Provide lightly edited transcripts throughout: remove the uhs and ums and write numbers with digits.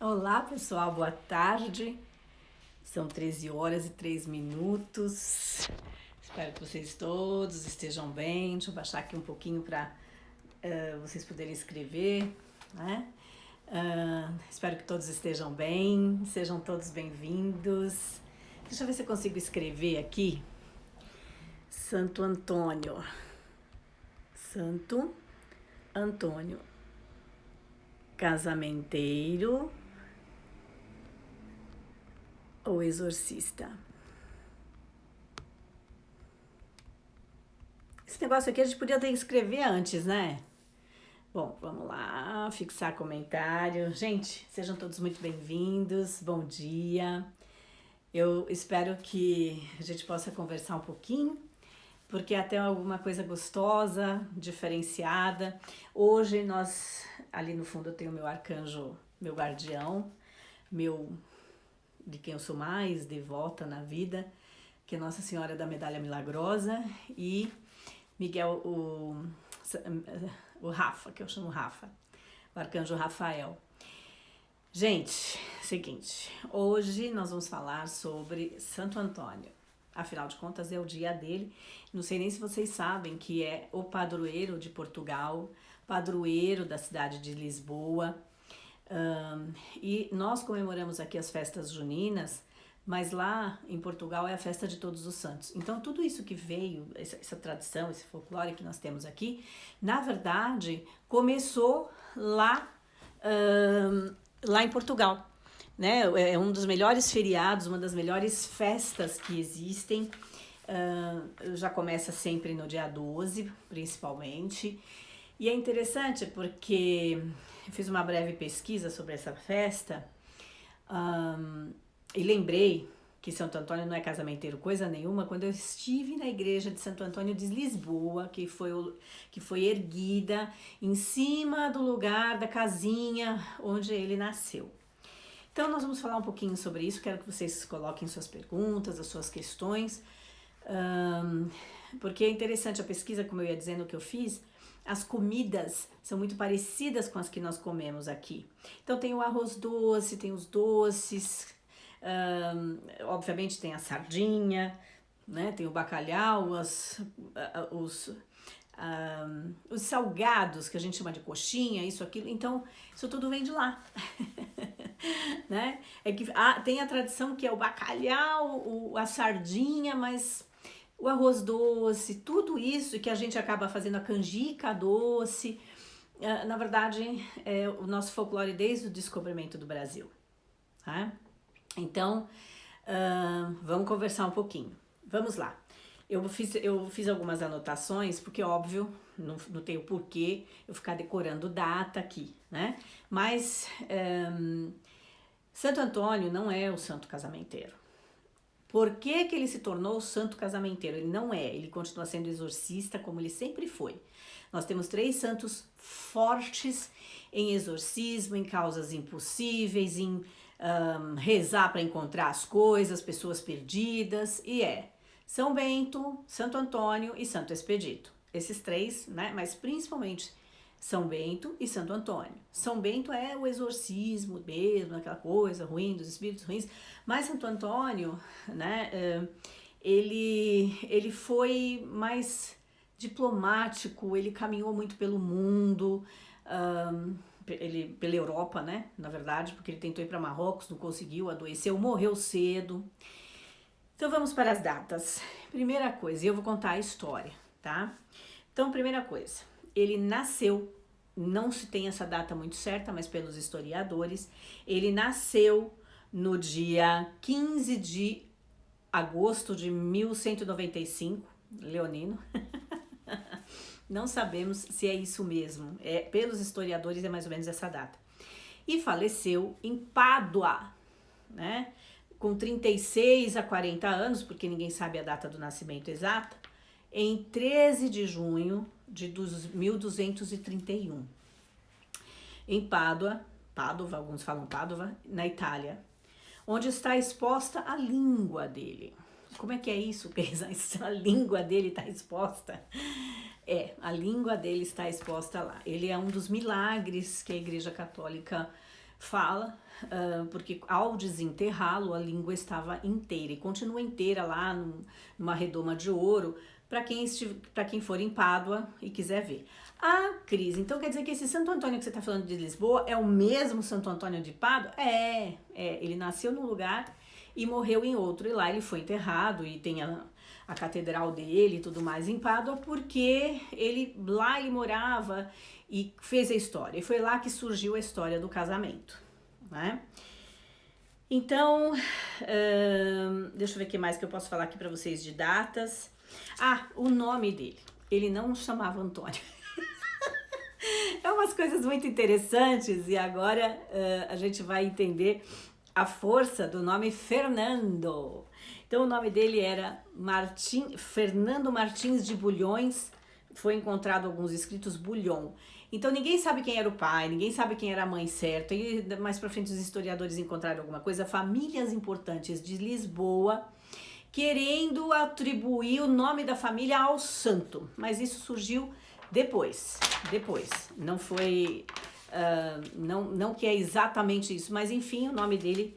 Olá, pessoal, boa tarde. São 13 horas e 3 minutos. Espero que vocês todos estejam bem. Deixa eu baixar aqui um pouquinho para vocês poderem escrever, né? Espero que todos estejam bem, sejam todos bem-vindos. Deixa eu ver se eu consigo escrever aqui. Santo Antônio. Santo Antônio. Casamenteiro ou exorcista? Esse negócio aqui a gente podia ter que escrever antes, né? Bom, vamos lá, fixar comentário. Gente, sejam todos muito bem-vindos, bom dia. Eu espero que a gente possa conversar um pouquinho, porque até alguma coisa gostosa, diferenciada. Hoje ali no fundo eu tenho meu arcanjo, meu guardião, de quem eu sou mais devota na vida, que é Nossa Senhora da Medalha Milagrosa, e Miguel, o Rafa, que eu chamo Rafa, o arcanjo Rafael. Gente, seguinte, hoje nós vamos falar sobre Santo Antônio. Afinal de contas é o dia dele. Não sei nem se vocês sabem que é o padroeiro de Portugal, padroeiro da cidade de Lisboa. E nós comemoramos aqui as festas juninas, mas lá em Portugal é a festa de Todos os Santos. Então tudo isso que veio, essa tradição, esse folclore que nós temos aqui, na verdade começou lá em Portugal, né? É um dos melhores feriados, uma das melhores festas que existem. Já começa sempre no dia 12, principalmente. E é interessante porque eu fiz uma breve pesquisa sobre essa festa e lembrei que Santo Antônio não é casamenteiro coisa nenhuma quando eu estive na igreja de Santo Antônio de Lisboa, que foi erguida em cima do lugar da casinha onde ele nasceu. Então nós vamos falar um pouquinho sobre isso, quero que vocês coloquem suas perguntas, as suas questões, porque é interessante a pesquisa, como eu ia dizendo que eu fiz, as comidas são muito parecidas com as que nós comemos aqui. Então tem o arroz doce, tem os doces, obviamente tem a sardinha, né? Tem o bacalhau, os salgados que a gente chama de coxinha, isso, aquilo. Então isso tudo vem de lá. Né? É que tem a tradição que é o bacalhau, a sardinha, mas o arroz doce, tudo isso que a gente acaba fazendo, a canjica doce, na verdade é o nosso folclore desde o descobrimento do Brasil. Tá? Então, vamos conversar um pouquinho. Vamos lá. Eu fiz algumas anotações, porque óbvio, não tem o porquê eu ficar decorando data aqui, né? Mas Santo Antônio não é o santo casamenteiro. Por que ele se tornou o santo casamenteiro? Ele não é, ele continua sendo exorcista como ele sempre foi. Nós temos 3 santos fortes em exorcismo, em causas impossíveis, em rezar para encontrar as coisas, pessoas perdidas, e São Bento, Santo Antônio e Santo Expedito. Esses 3, né? Mas principalmente São Bento e Santo Antônio. São Bento é o exorcismo mesmo, aquela coisa ruim dos espíritos ruins, mas Santo Antônio, né, ele foi mais diplomático, ele caminhou muito pelo mundo, pela Europa, né, na verdade, porque ele tentou ir para Marrocos, não conseguiu, adoeceu, morreu cedo. Então vamos para as datas. Primeira coisa, eu vou contar a história, tá? Então, primeira coisa, ele nasceu, não se tem essa data muito certa, mas pelos historiadores, ele nasceu no dia 15 de agosto de 1195, leonino. Não sabemos se é isso mesmo, pelos historiadores é mais ou menos essa data. E faleceu em Pádua, né? Com 36 a 40 anos, porque ninguém sabe a data do nascimento exata, em 13 de junho de 1231, em Pádua, alguns falam Pádua, na Itália, onde está exposta a língua dele. Como é que é isso, Pesa? A língua dele está exposta? A língua dele está exposta lá. Ele é um dos milagres que a Igreja Católica fala, porque ao desenterrá-lo a língua estava inteira e continua inteira lá numa redoma de ouro para quem for em Pádua e quiser ver. Ah, Cris, então quer dizer que esse Santo Antônio que você está falando de Lisboa é o mesmo Santo Antônio de Pádua? Ele nasceu num lugar e morreu em outro, e lá ele foi enterrado e tem a catedral dele e tudo mais em Pádua, porque lá ele morava e fez a história, e foi lá que surgiu a história do casamento, né? Então, deixa eu ver o que mais que eu posso falar aqui para vocês de datas. Ah, o nome dele, ele não chamava Antônio. É umas coisas muito interessantes e agora a gente vai entender a força do nome Fernando. Então o nome dele era Fernando Martins de Bulhões, foi encontrado alguns escritos Bulhon. Então ninguém sabe quem era o pai, ninguém sabe quem era a mãe certa, e mais pra frente os historiadores encontraram alguma coisa, famílias importantes de Lisboa querendo atribuir o nome da família ao santo, mas isso surgiu depois, não foi, não que é exatamente isso, mas enfim, o nome dele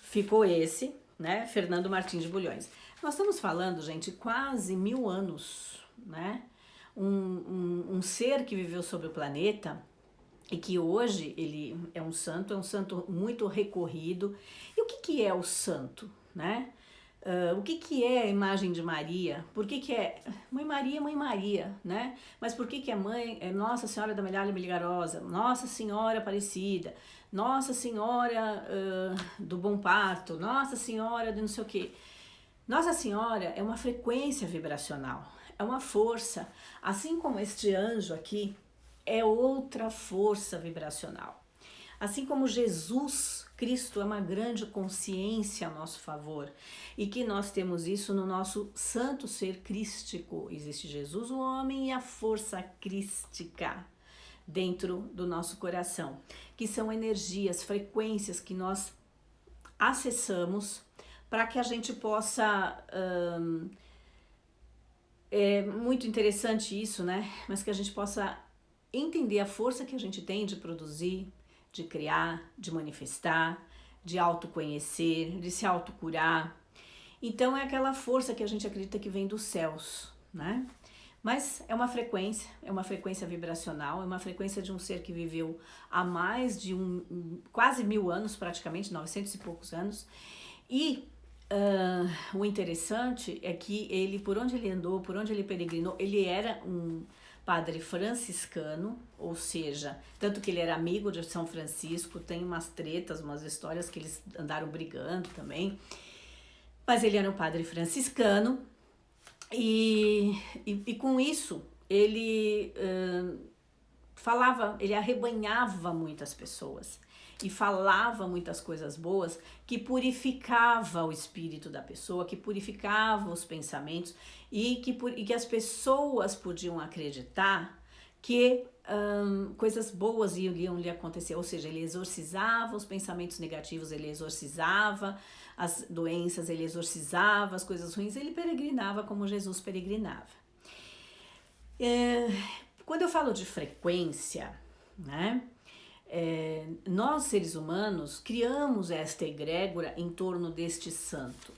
ficou esse, né, Fernando Martins de Bulhões. Nós estamos falando, gente, quase 1000 anos, né, um ser que viveu sobre o planeta e que hoje ele é um santo muito recorrido. E o que é o santo, né? O que é a imagem de Maria? Por que é Mãe Maria, né? Mas por que é mãe, é Nossa Senhora da Medalha Milagrosa, Nossa Senhora Aparecida, Nossa Senhora do Bom Parto, Nossa Senhora de não sei o quê? Nossa Senhora é uma frequência vibracional, é uma força, assim como este anjo aqui é outra força vibracional. Assim como Jesus Cristo é uma grande consciência a nosso favor e que nós temos isso no nosso santo ser crístico. Existe Jesus, o homem, e a força crística dentro do nosso coração, que são energias, frequências que nós acessamos para que a gente possa... é muito interessante isso, né? Mas que a gente possa entender a força que a gente tem de produzir, de criar, de manifestar, de autoconhecer, de se autocurar. Então é aquela força que a gente acredita que vem dos céus, né? Mas é uma frequência vibracional, é uma frequência de um ser que viveu há mais de quase 1000 anos, praticamente, 900 e poucos anos. E o interessante é que ele, por onde ele andou, por onde ele peregrinou, ele era um padre franciscano, ou seja, tanto que ele era amigo de São Francisco, tem umas tretas, umas histórias que eles andaram brigando também, mas ele era um padre franciscano e com isso ele falava, ele arrebanhava muitas pessoas e falava muitas coisas boas que purificava o espírito da pessoa, que purificava os pensamentos e que as pessoas podiam acreditar que coisas boas iam lhe acontecer, ou seja, ele exorcizava os pensamentos negativos, ele exorcizava as doenças, ele exorcizava as coisas ruins, ele peregrinava como Jesus peregrinava. Quando eu falo de frequência, né? Nós seres humanos criamos esta egrégora em torno deste santo.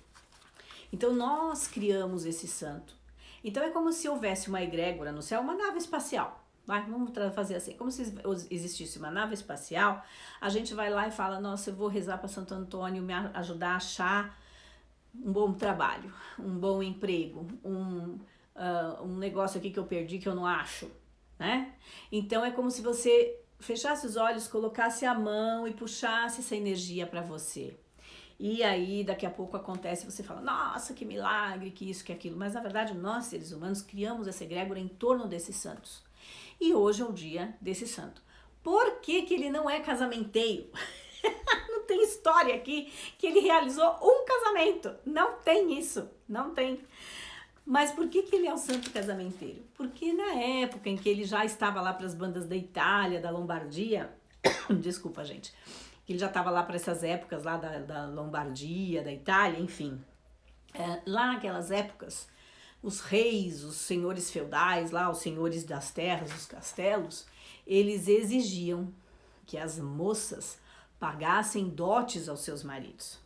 Então nós criamos esse santo. Então é como se houvesse uma egrégora no céu, uma nave espacial. Vamos fazer assim, como se existisse uma nave espacial, a gente vai lá e fala, nossa, eu vou rezar para Santo Antônio me ajudar a achar um bom trabalho, um bom emprego, um negócio aqui que eu perdi que eu não acho, né? Então é como se você fechasse os olhos, colocasse a mão e puxasse essa energia para você. E aí, daqui a pouco acontece, você fala, nossa, que milagre, que isso, que aquilo. Mas, na verdade, nós, seres humanos, criamos essa egrégora em torno desses santos. E hoje é o dia desse santo. Por que que ele não é casamenteiro? Não tem história aqui que ele realizou um casamento. Não tem isso, não tem. Mas por que que ele é um santo casamenteiro? Porque na época em que ele já estava lá para as bandas da Itália, da Lombardia, desculpa, gente, que ele já estava lá para essas épocas lá da Lombardia, da Itália, enfim. Lá naquelas épocas, os reis, os senhores feudais, lá os senhores das terras, os castelos, eles exigiam que as moças pagassem dotes aos seus maridos.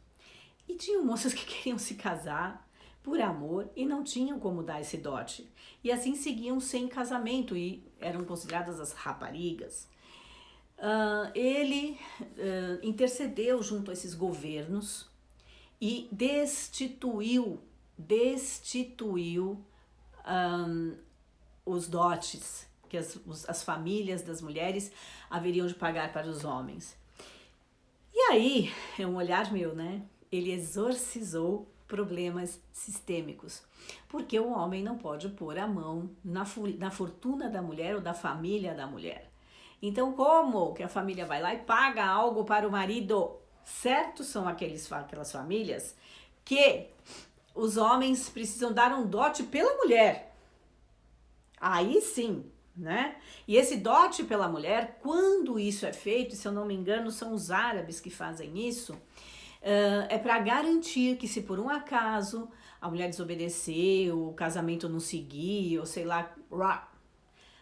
E tinham moças que queriam se casar por amor e não tinham como dar esse dote. E assim seguiam sem casamento e eram consideradas as raparigas. Ele intercedeu junto a esses governos e destituiu os dotes que as famílias das mulheres haveriam de pagar para os homens. E aí, é um olhar meu, né? Ele exorcizou problemas sistêmicos, porque o homem não pode pôr a mão na fortuna da mulher ou da família da mulher. Então, como que a família vai lá e paga algo para o marido? Certo são aquelas famílias que os homens precisam dar um dote pela mulher. Aí sim, né? E esse dote pela mulher, quando isso é feito, se eu não me engano, são os árabes que fazem isso, é para garantir que se por um acaso a mulher desobedeceu, o casamento não seguir, ou sei lá,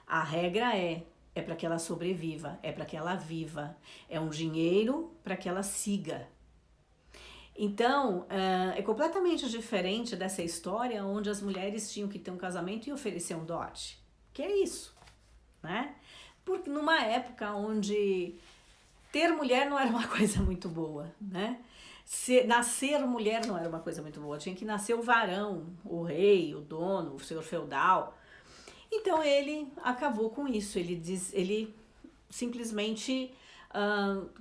a regra é para que ela sobreviva, é para que ela viva, é um dinheiro para que ela siga. Então, é completamente diferente dessa história onde as mulheres tinham que ter um casamento e oferecer um dote. Que é isso, né? Porque numa época onde ter mulher não era uma coisa muito boa, né? Nascer mulher não era uma coisa muito boa, tinha que nascer o varão, o rei, o dono, o senhor feudal. Então ele acabou com isso, ele simplesmente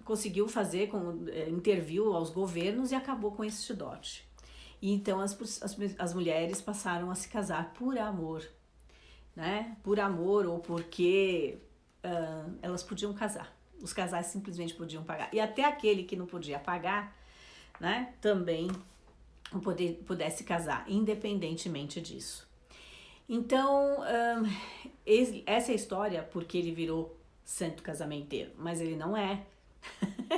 conseguiu fazer, interviu aos governos e acabou com esse dote. E então as mulheres passaram a se casar por amor, né? Por amor ou porque elas podiam casar. Os casais simplesmente podiam pagar. E até aquele que não podia pagar, né, também pudesse casar, independentemente disso. Então, essa é a história porque ele virou santo casamenteiro, mas ele não é.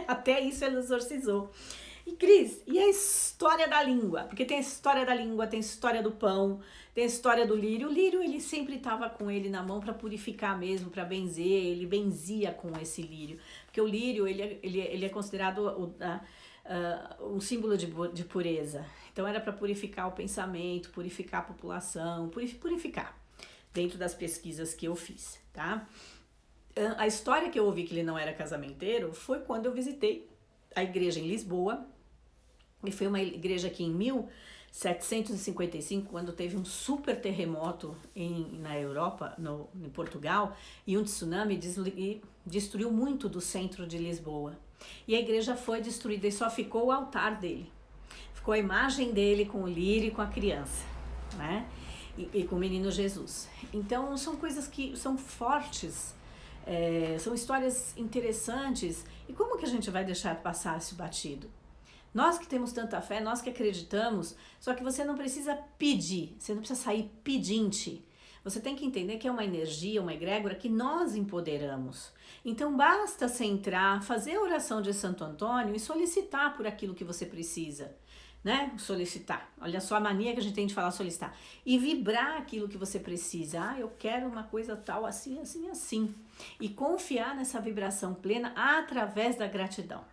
Até isso ele exorcizou. E Cris, e a história da língua? Porque tem a história da língua, tem a história do pão, tem a história do lírio. O lírio, ele sempre estava com ele na mão para purificar mesmo, para benzer. Ele benzia com esse lírio. Porque o lírio, ele é considerado um símbolo de pureza. Então era para purificar o pensamento, purificar a população, purificar. Dentro das pesquisas que eu fiz, tá? A história que eu ouvi que ele não era casamenteiro foi quando eu visitei a igreja em Lisboa. E foi uma igreja que em 1755, quando teve um super terremoto na Europa, em Portugal, e um tsunami destruiu muito do centro de Lisboa. E a igreja foi destruída e só ficou o altar dele. Ficou a imagem dele com o lírio e com a criança, né? E com o menino Jesus. Então são coisas que são fortes, são histórias interessantes. E como que a gente vai deixar passar isso batido? Nós que temos tanta fé, nós que acreditamos, só que você não precisa pedir, você não precisa sair pedinte. Você tem que entender que é uma energia, uma egrégora que nós empoderamos. Então basta você entrar, fazer a oração de Santo Antônio e solicitar por aquilo que você precisa, né? Solicitar. Olha só a mania que a gente tem de falar solicitar. E vibrar aquilo que você precisa. Eu quero uma coisa tal, assim, assim, assim. E confiar nessa vibração plena através da gratidão.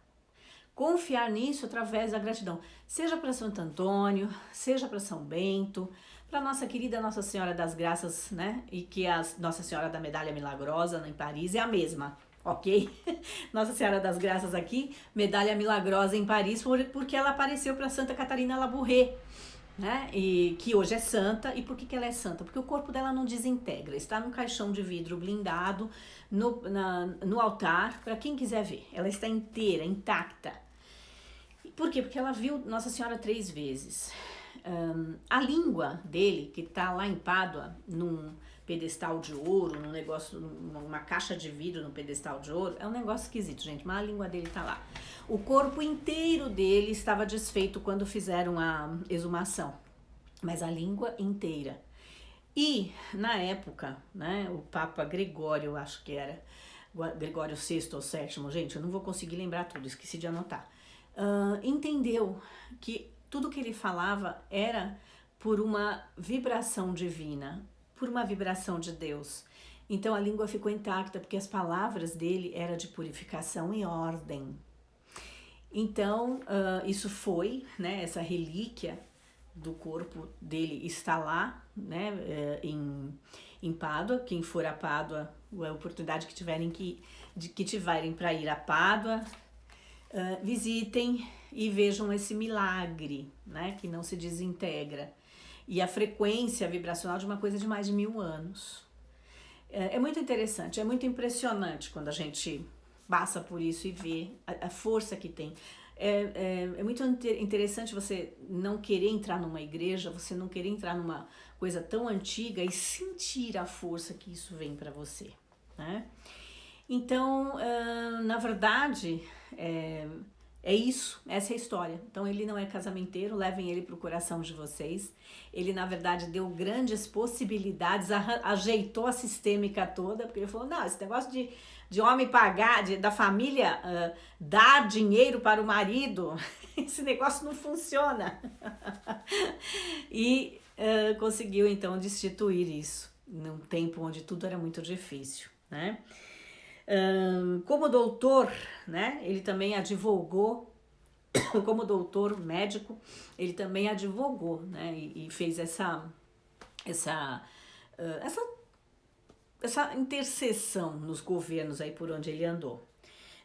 Confiar nisso através da gratidão, seja para Santo Antônio, seja para São Bento, para nossa querida Nossa Senhora das Graças, né? E que a Nossa Senhora da Medalha Milagrosa em Paris é a mesma, ok? Nossa Senhora das Graças aqui, Medalha Milagrosa em Paris, porque ela apareceu para Santa Catarina Labouré, né? E que hoje é santa. E por que ela é santa? Porque o corpo dela não desintegra, está num caixão de vidro blindado no altar, para quem quiser ver. Ela está inteira, intacta. Por quê? Porque ela viu Nossa Senhora 3 vezes. A língua dele, que tá lá em Pádua, num pedestal de ouro, num negócio, numa caixa de vidro no pedestal de ouro, é um negócio esquisito, gente, mas a língua dele tá lá. O corpo inteiro dele estava desfeito quando fizeram a exumação, mas a língua inteira. E, na época, né, o Papa Gregório, eu acho que era, Gregório VI ou VII, gente, eu não vou conseguir lembrar tudo, esqueci de anotar. Entendeu que tudo que ele falava era por uma vibração divina, por uma vibração de Deus. Então a língua ficou intacta porque as palavras dele eram de purificação e ordem. Então, isso foi, né, essa relíquia do corpo dele está lá, né, em Pádua. Quem for a Pádua, a oportunidade que tiverem para ir a Pádua, visitem e vejam esse milagre, né, que não se desintegra. E a frequência vibracional de uma coisa de mais de 1000 anos. É muito interessante, é muito impressionante quando a gente passa por isso e vê a força que tem. É muito interessante você não querer entrar numa igreja, você não querer entrar numa coisa tão antiga e sentir a força que isso vem para você, né? Então, na verdade, é isso, essa é a história. Então ele não é casamenteiro, levem ele pro coração de vocês. Ele, na verdade, deu grandes possibilidades, ajeitou a sistêmica toda, porque ele falou, não, esse negócio de homem pagar, da família dar dinheiro para o marido, esse negócio não funciona. E conseguiu, então, destituir isso, num tempo onde tudo era muito difícil, né? Como doutor, né, ele também advogou, como doutor médico, ele também advogou, né, e fez essa intercessão nos governos aí por onde ele andou.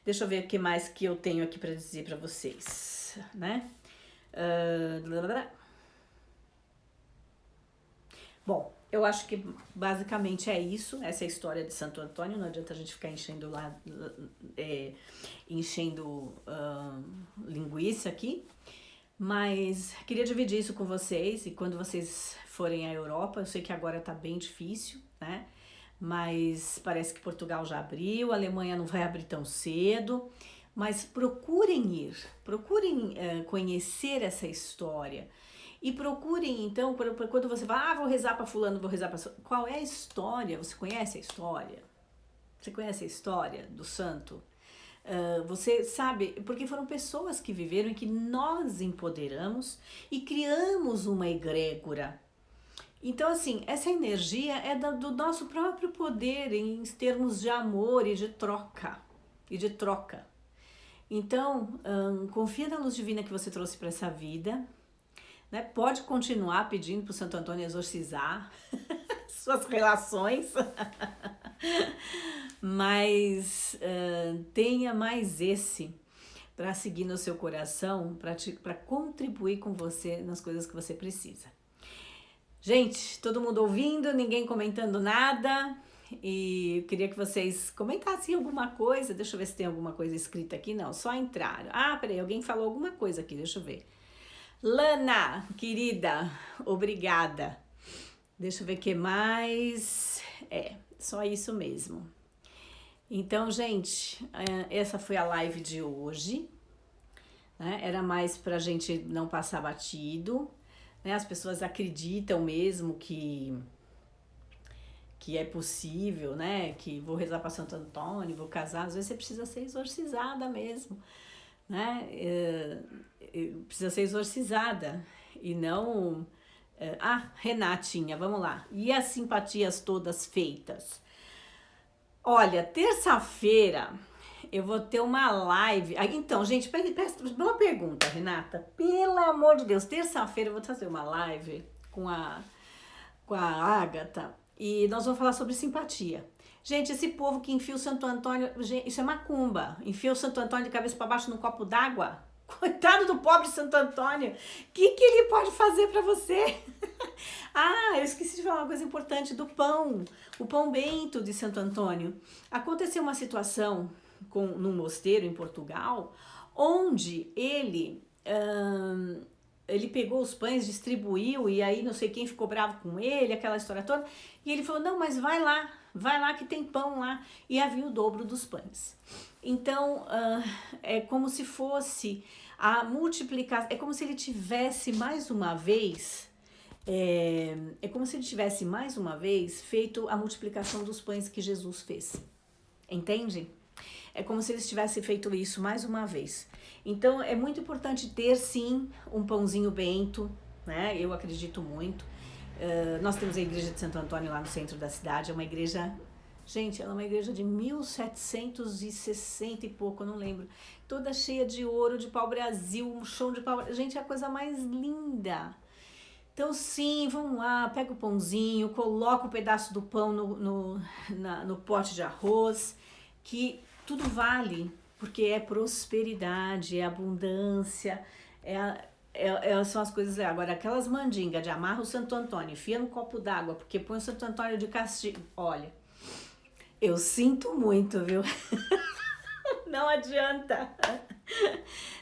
Deixa eu ver o que mais que eu tenho aqui para dizer para vocês, né? Bom, eu acho que basicamente é isso, essa é a história de Santo Antônio. Não adianta a gente ficar enchendo linguiça aqui, mas queria dividir isso com vocês. E quando vocês forem à Europa, eu sei que agora tá bem difícil, né? Mas parece que Portugal já abriu, a Alemanha não vai abrir tão cedo, mas procurem conhecer essa história. E procurem, então, quando você fala, vou rezar para fulano, vou rezar para... Qual é a história? Você conhece a história? Você conhece a história do santo? Você sabe, porque foram pessoas que viveram e que nós empoderamos e criamos uma egrégora. Então, assim, essa energia é do nosso próprio poder em termos de amor e de troca. Então, confia na luz divina que você trouxe para essa vida. Né? Pode continuar pedindo para o Santo Antônio exorcizar suas relações, mas tenha mais esse para seguir no seu coração, para contribuir com você nas coisas que você precisa. Gente, todo mundo ouvindo, ninguém comentando nada, e eu queria que vocês comentassem alguma coisa. Deixa eu ver se tem alguma coisa escrita aqui. Não, só entraram. Peraí, alguém falou alguma coisa aqui, deixa eu ver. Lana, querida, obrigada. Deixa eu ver o que mais. Só isso mesmo. Então, gente, essa foi a live de hoje, né? Era mais pra gente não passar batido, né? As pessoas acreditam mesmo que é possível, né? Que vou rezar para Santo Antônio, vou casar. Às vezes você precisa ser exorcizada mesmo, né? Precisa ser exorcizada e não... Renatinha, vamos lá. E as simpatias todas feitas? Olha, terça-feira eu vou ter uma live. Então, gente, uma pergunta, Renata. Pelo amor de Deus, terça-feira eu vou fazer uma live com a Ágata e nós vamos falar sobre simpatia. Gente, esse povo que enfia o Santo Antônio, gente, isso é macumba. Enfia o Santo Antônio de cabeça para baixo num copo d'água. Coitado do pobre Santo Antônio. O que ele pode fazer para você? Eu esqueci de falar uma coisa importante do pão. O pão bento de Santo Antônio. Aconteceu uma situação num mosteiro em Portugal, onde ele pegou os pães, distribuiu, e aí não sei quem ficou bravo com ele, aquela história toda. E ele falou, não, mas vai lá que tem pão lá. E havia o dobro dos pães. Então, é como se fosse a multiplicação, é como se ele tivesse mais uma vez, feito a multiplicação dos pães que Jesus fez. Entende? É como se eles tivessem feito isso mais uma vez. Então, é muito importante ter, sim, um pãozinho bento, né? Eu acredito muito. Nós temos a igreja de Santo Antônio lá no centro da cidade, é uma igreja Gente, ela é uma igreja de 1760 e pouco, eu não lembro. Toda cheia de ouro, de pau-brasil, um chão de pau. Gente, é a coisa mais linda. Então, sim, vamos lá, pega o pãozinho, coloca um pedaço do pão no pote de arroz, que tudo vale, porque é prosperidade, é abundância, são as coisas. Agora, aquelas mandingas de amarra o Santo Antônio, enfia no copo d'água, porque põe o Santo Antônio de castigo. Olha, eu sinto muito, viu? Não adianta.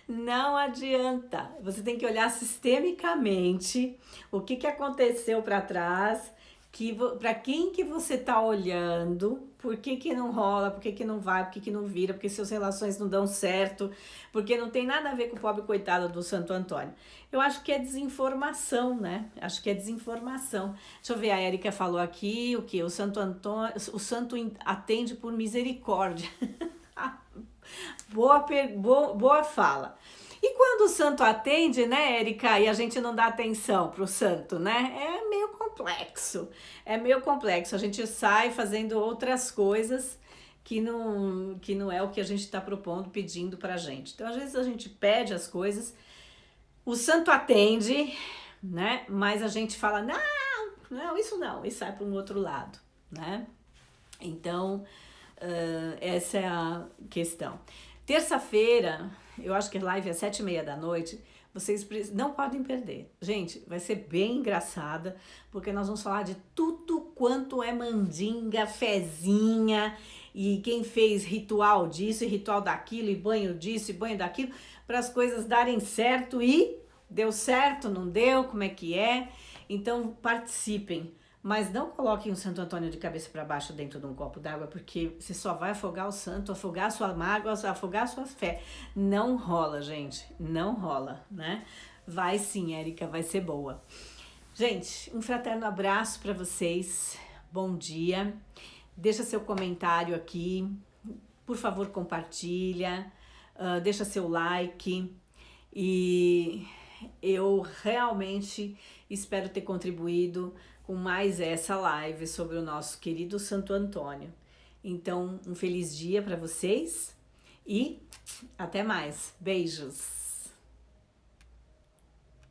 Não adianta. Você tem que olhar sistemicamente o que aconteceu para trás, para quem que você tá olhando, por que não rola, por que não vai, por que não vira, porque suas relações não dão certo, porque não tem nada a ver com o pobre coitado do Santo Antônio. Eu acho que é desinformação, né? Acho que é desinformação. Deixa eu ver, a Érica falou aqui o que? O Santo Antônio, o santo atende por misericórdia. Boa fala. E quando o santo atende, né, Érica, e a gente não dá atenção pro santo, né? É meio complexo. É meio complexo. A gente sai fazendo outras coisas que não é o que a gente está propondo, pedindo pra gente. Então, às vezes a gente pede as coisas, o santo atende, né? Mas a gente fala, não, isso não, e sai para um outro lado, né? Então, essa é a questão. Terça-feira, eu acho que a live é 7h30 da noite, vocês não podem perder. Gente, vai ser bem engraçada, porque nós vamos falar de tudo quanto é mandinga, fezinha, e quem fez ritual disso e ritual daquilo, e banho disso e banho daquilo, para as coisas darem certo. E deu certo, não deu, como é que é? Então participem. Mas não coloquem o Santo Antônio de cabeça para baixo dentro de um copo d'água, porque você só vai afogar o santo, afogar a sua mágoa, afogar a sua fé. Não rola, gente. Não rola, né? Vai sim, Érica, vai ser boa. Gente, um fraterno abraço para vocês. Bom dia. Deixa seu comentário aqui. Por favor, compartilha. Deixa seu like. E eu realmente espero ter contribuído com mais essa live sobre o nosso querido Santo Antônio. Então, um feliz dia para vocês e até mais. Beijos!